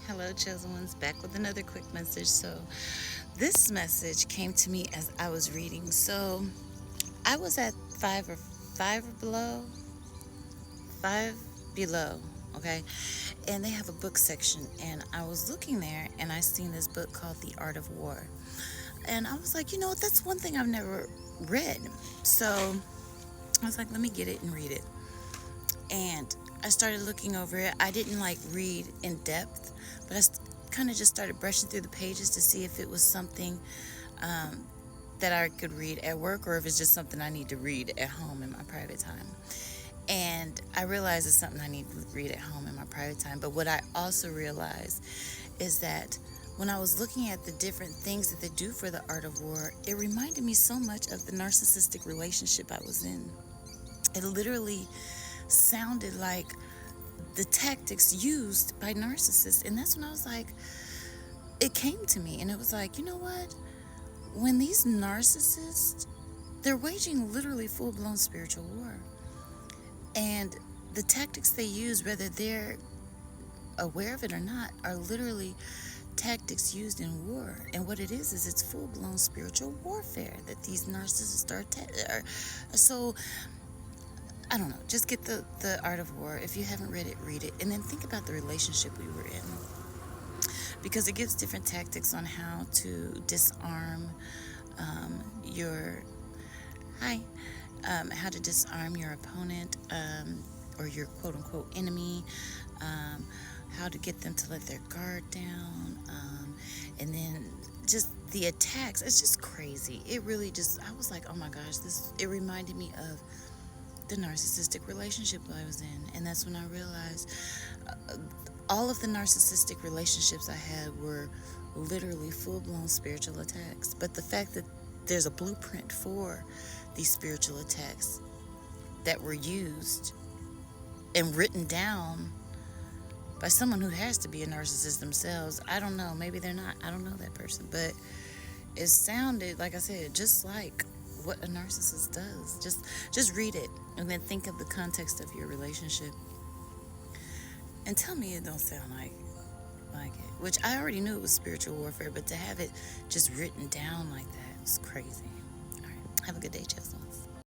Hello, chosen ones, back with another quick message. So, this message came to me as I was reading. So, I was at five or below, five below, okay, and they have a book section, and I was looking there, and I seen this book called The Art of War, and I was like, that's one thing I've never read. So, I was like, let me get it and read it, and I started looking over it. I didn't like read in depth, but I kind of just started brushing through the pages to see if it was something um, that I could read at work or if it's just something I need to read at home in my private time. And I realized it's something I need to read at home in my private time. But what I also realized is that when I was looking at the different things that they do for the art of war, it reminded me so much of the narcissistic relationship I was in. It literally sounded like the tactics used by narcissists. And that's when I was like, it came to me and it was like, you know what? When these narcissists, they're waging literally full blown spiritual war. And the tactics they use, whether they're aware of it or not, are literally tactics used in war. And what it is it's full blown spiritual warfare that these narcissists are. So I don't know. Just get the Art of War. If you haven't read it, read it. And then think about the relationship we were in. Because it gives different tactics on how to disarm your. Hi. How to disarm your opponent or your quote unquote enemy. How to get them to let their guard down. And then just the attacks. It's just crazy. It really just. I was like, oh my gosh, it reminded me of the narcissistic relationship I was in. And that's when I realized all of the narcissistic relationships I had were literally full-blown spiritual attacks. But the fact that there's a blueprint for these spiritual attacks that were used and written down by someone who has to be a narcissist themselves. I don't know, maybe they're not, I don't know that person, but it sounded, like I said, just like what a narcissist does. Just read it and then think of the context of your relationship and tell me it don't sound like it. Which I already knew it was spiritual warfare, but to have it just written down like that was crazy. All right, have a good day, Chelsea.